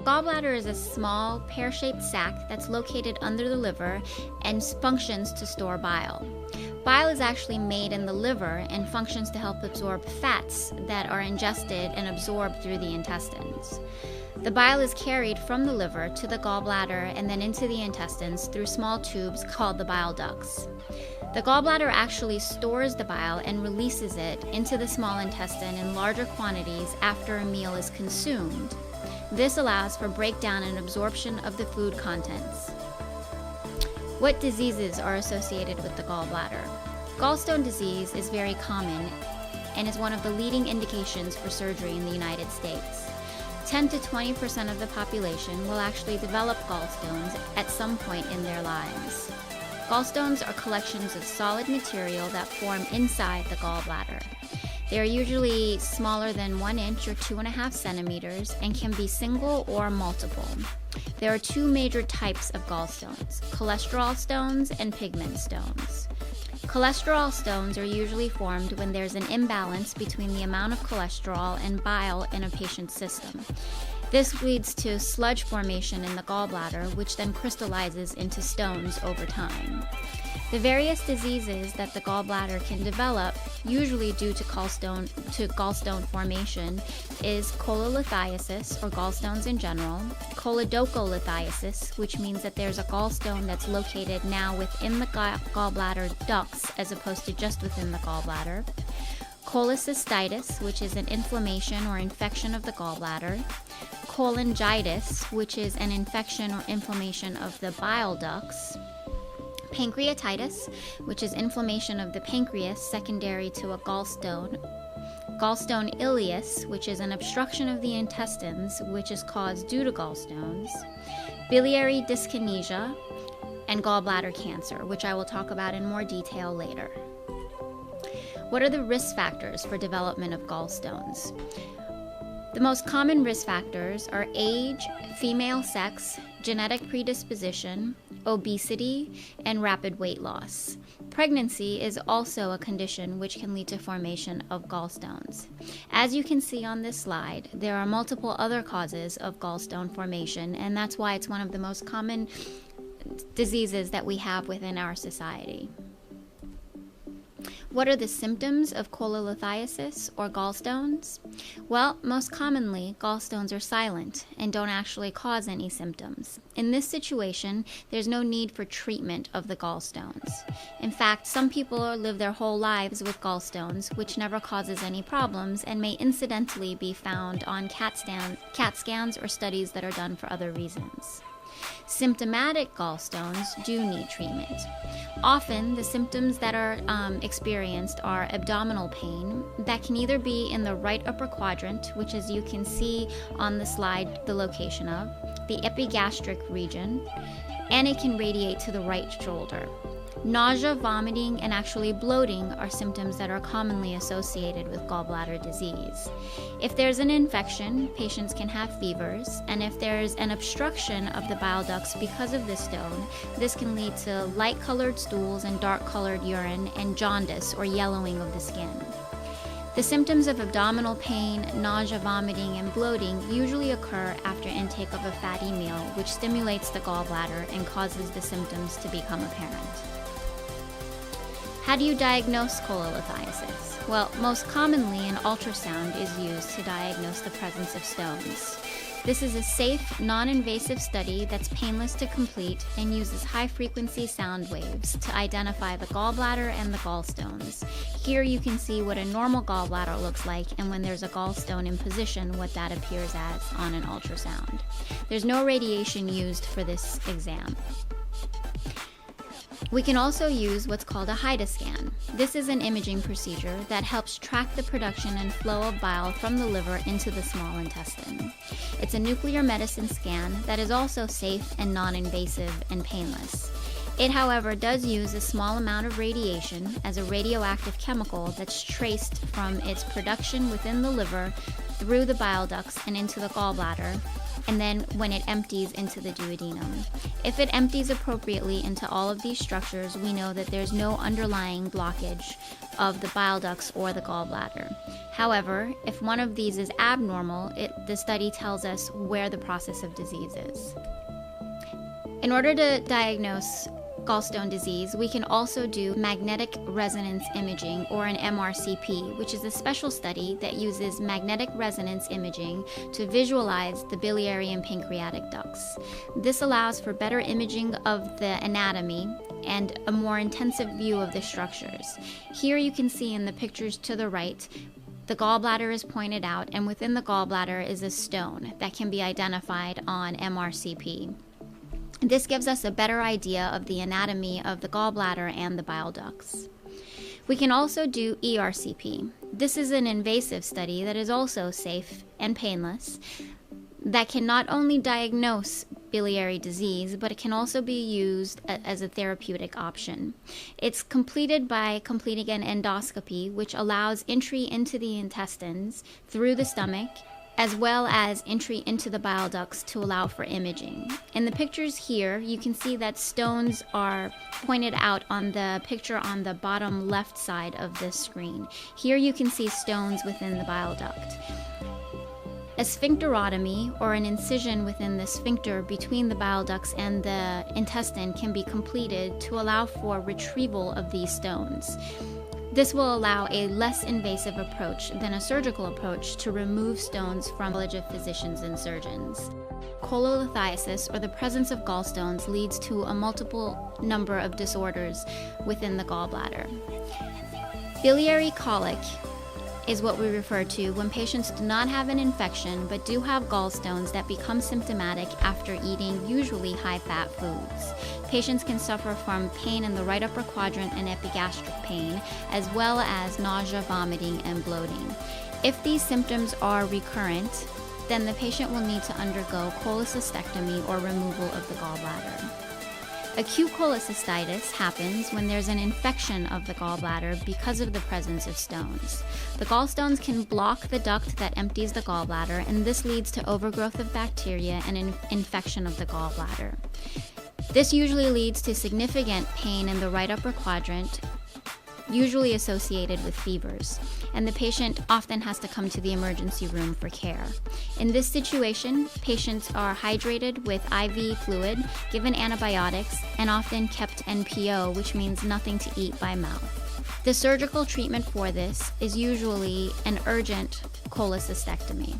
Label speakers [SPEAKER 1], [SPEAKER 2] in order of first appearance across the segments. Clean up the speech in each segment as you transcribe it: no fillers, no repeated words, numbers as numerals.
[SPEAKER 1] gallbladder is a small, pear-shaped sac that's located under the liver and functions to store bile. Bile is actually made in the liver and functions to help absorb fats that are ingested and absorbed through the intestines. The bile is carried from the liver to the gallbladder and then into the intestines through small tubes called the bile ducts. The gallbladder actually stores the bile and releases it into the small intestine in larger quantities after a meal is consumed. This allows for breakdown and absorption of the food contents. What diseases are associated with the gallbladder? Gallstone disease is very common and is one of the leading indications for surgery in the United States. 10 to 20% of the population will actually develop gallstones at some point in their lives. Gallstones are collections of solid material that form inside the gallbladder. They are usually smaller than 1 inch or 2.5 centimeters and can be single or multiple. There are two major types of gallstones: cholesterol stones and pigment stones. Cholesterol stones are usually formed when there's an imbalance between the amount of cholesterol and bile in a patient's system. This leads to sludge formation in the gallbladder, which then crystallizes into stones over time. The various diseases that the gallbladder can develop, usually due to gallstone formation, is cholelithiasis, or gallstones in general, choledocholithiasis, which means that there's a gallstone that's located now within the gallbladder ducts as opposed to just within the gallbladder, cholecystitis, which is an inflammation or infection of the gallbladder, cholangitis, which is an infection or inflammation of the bile ducts, pancreatitis, which is inflammation of the pancreas secondary to a gallstone, gallstone ileus, which is an obstruction of the intestines which is caused due to gallstones, biliary dyskinesia, and gallbladder cancer, which I will talk about in more detail later. What are the risk factors for development of gallstones? The most common risk factors are age, female sex, genetic predisposition, obesity, and rapid weight loss. Pregnancy is also a condition which can lead to formation of gallstones. As you can see on this slide, there are multiple other causes of gallstone formation, and that's why it's one of the most common diseases that we have within our society. What are the symptoms of cholelithiasis or gallstones? Well, most commonly, gallstones are silent and don't actually cause any symptoms. In this situation, there's no need for treatment of the gallstones. In fact, some people live their whole lives with gallstones, which never causes any problems and may incidentally be found on CAT scans or studies that are done for other reasons. Symptomatic gallstones do need treatment. Often, the symptoms that are experienced are abdominal pain that can either be in the right upper quadrant, which as you can see on the slide the location of, the epigastric region, and it can radiate to the right shoulder. Nausea, vomiting, and actually bloating are symptoms that are commonly associated with gallbladder disease. If there's an infection, patients can have fevers, and if there's an obstruction of the bile ducts because of this stone, this can lead to light-colored stools and dark-colored urine and jaundice or yellowing of the skin. The symptoms of abdominal pain, nausea, vomiting, and bloating usually occur after intake of a fatty meal, which stimulates the gallbladder and causes the symptoms to become apparent. How do you diagnose cholelithiasis? Well, most commonly an ultrasound is used to diagnose the presence of stones. This is a safe, non-invasive study that's painless to complete and uses high-frequency sound waves to identify the gallbladder and the gallstones. Here you can see what a normal gallbladder looks like, and when there's a gallstone in position, what that appears as on an ultrasound. There's no radiation used for this exam. We can also use what's called a HIDA-scan. This is an imaging procedure that helps track the production and flow of bile from the liver into the small intestine. It's a nuclear medicine scan that is also safe and non-invasive and painless. It, however, does use a small amount of radiation as a radioactive chemical that's traced from its production within the liver through the bile ducts and into the gallbladder, and then when it empties into the duodenum. If it empties appropriately into all of these structures, we know that there's no underlying blockage of the bile ducts or the gallbladder. However, if one of these is abnormal, the study tells us where the process of disease is. In order to diagnose gallstone disease, we can also do magnetic resonance imaging, or an MRCP, which is a special study that uses magnetic resonance imaging to visualize the biliary and pancreatic ducts. This allows for better imaging of the anatomy and a more intensive view of the structures. Here you can see in the pictures to the right, the gallbladder is pointed out, and within the gallbladder is a stone that can be identified on MRCP. This gives us a better idea of the anatomy of the gallbladder and the bile ducts. We can also do ERCP. This is an invasive study that is also safe and painless, that can not only diagnose biliary disease, but it can also be used as a therapeutic option. It's completed by completing an endoscopy, which allows entry into the intestines through the stomach, as well as entry into the bile ducts to allow for imaging. In the pictures here, you can see that stones are pointed out on the picture on the bottom left side of this screen. Here you can see stones within the bile duct. A sphincterotomy, or an incision within the sphincter between the bile ducts and the intestine, can be completed to allow for retrieval of these stones. This will allow a less invasive approach than a surgical approach to remove stones from the knowledge of physicians and surgeons. Cholelithiasis, or the presence of gallstones, leads to a multiple number of disorders within the gallbladder. Biliary colic is what we refer to when patients do not have an infection but do have gallstones that become symptomatic after eating usually high-fat foods. Patients can suffer from pain in the right upper quadrant and epigastric pain, as well as nausea, vomiting, and bloating. If these symptoms are recurrent, then the patient will need to undergo cholecystectomy or removal of the gallbladder. Acute cholecystitis happens when there's an infection of the gallbladder because of the presence of stones. The gallstones can block the duct that empties the gallbladder, and this leads to overgrowth of bacteria and an infection of the gallbladder. This usually leads to significant pain in the right upper quadrant, usually associated with fevers, and the patient often has to come to the emergency room for care. In this situation, patients are hydrated with IV fluid, given antibiotics, and often kept NPO, which means nothing to eat by mouth. The surgical treatment for this is usually an urgent cholecystectomy.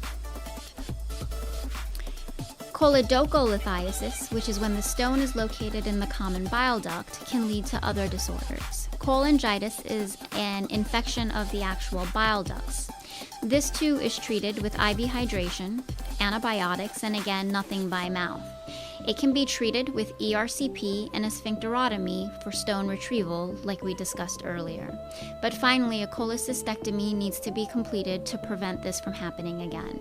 [SPEAKER 1] Choledocholithiasis, which is when the stone is located in the common bile duct, can lead to other disorders. Cholangitis is an infection of the actual bile ducts. This too is treated with IV hydration, antibiotics, and again, nothing by mouth. It can be treated with ERCP and a sphincterotomy for stone retrieval, like we discussed earlier. But finally, a cholecystectomy needs to be completed to prevent this from happening again.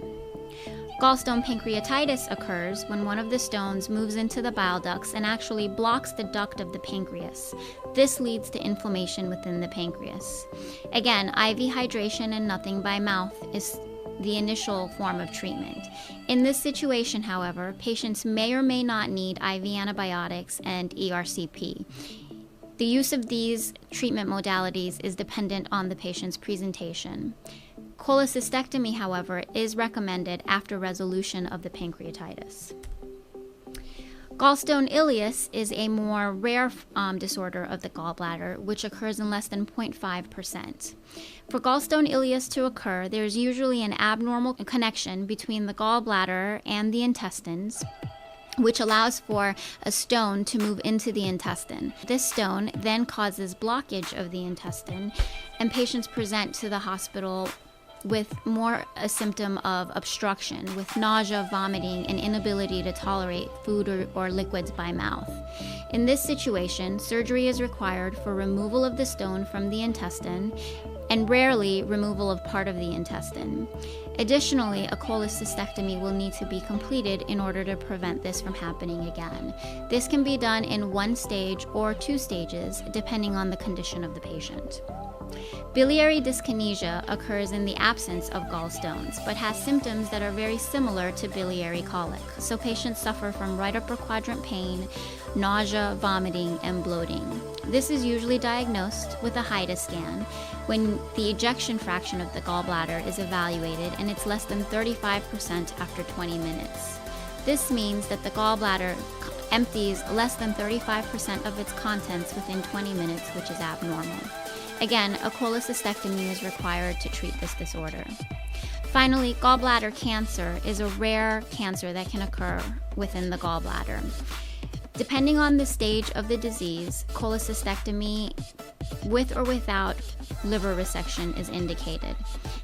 [SPEAKER 1] Gallstone pancreatitis occurs when one of the stones moves into the bile ducts and actually blocks the duct of the pancreas. This leads to inflammation within the pancreas. Again, IV hydration and nothing by mouth is the initial form of treatment. In this situation, however, patients may or may not need IV antibiotics and ERCP. The use of these treatment modalities is dependent on the patient's presentation. Cholecystectomy, however, is recommended after resolution of the pancreatitis. Gallstone ileus is a more rare disorder of the gallbladder, which occurs in less than 0.5%. For gallstone ileus to occur, there is usually an abnormal connection between the gallbladder and the intestines, which allows for a stone to move into the intestine. This stone then causes blockage of the intestine, and patients present to the hospital with more a symptom of obstruction, with nausea, vomiting, and inability to tolerate food or liquids by mouth. In this situation, surgery is required for removal of the stone from the intestine, and rarely removal of part of the intestine. Additionally, a cholecystectomy will need to be completed in order to prevent this from happening again. This can be done in 1 stage or 2 stages, depending on the condition of the patient. Biliary dyskinesia occurs in the absence of gallstones, but has symptoms that are very similar to biliary colic. So patients suffer from right upper quadrant pain, nausea, vomiting, and bloating. This is usually diagnosed with a HIDA scan when the ejection fraction of the gallbladder is evaluated and it's less than 35% after 20 minutes. This means that the gallbladder empties less than 35% of its contents within 20 minutes, which is abnormal. Again, a cholecystectomy is required to treat this disorder. Finally, gallbladder cancer is a rare cancer that can occur within the gallbladder. Depending on the stage of the disease, cholecystectomy with or without liver resection is indicated.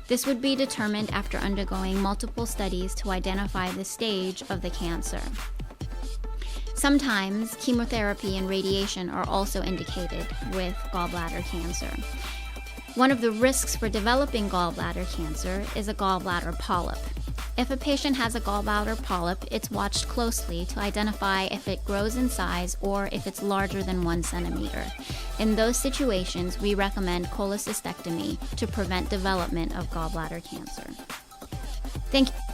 [SPEAKER 1] This would be determined after undergoing multiple studies to identify the stage of the cancer. Sometimes chemotherapy and radiation are also indicated with gallbladder cancer. One of the risks for developing gallbladder cancer is a gallbladder polyp. If a patient has a gallbladder polyp, it's watched closely to identify if it grows in size or if it's larger than 1 centimeter. In those situations, we recommend cholecystectomy to prevent development of gallbladder cancer. Thank you.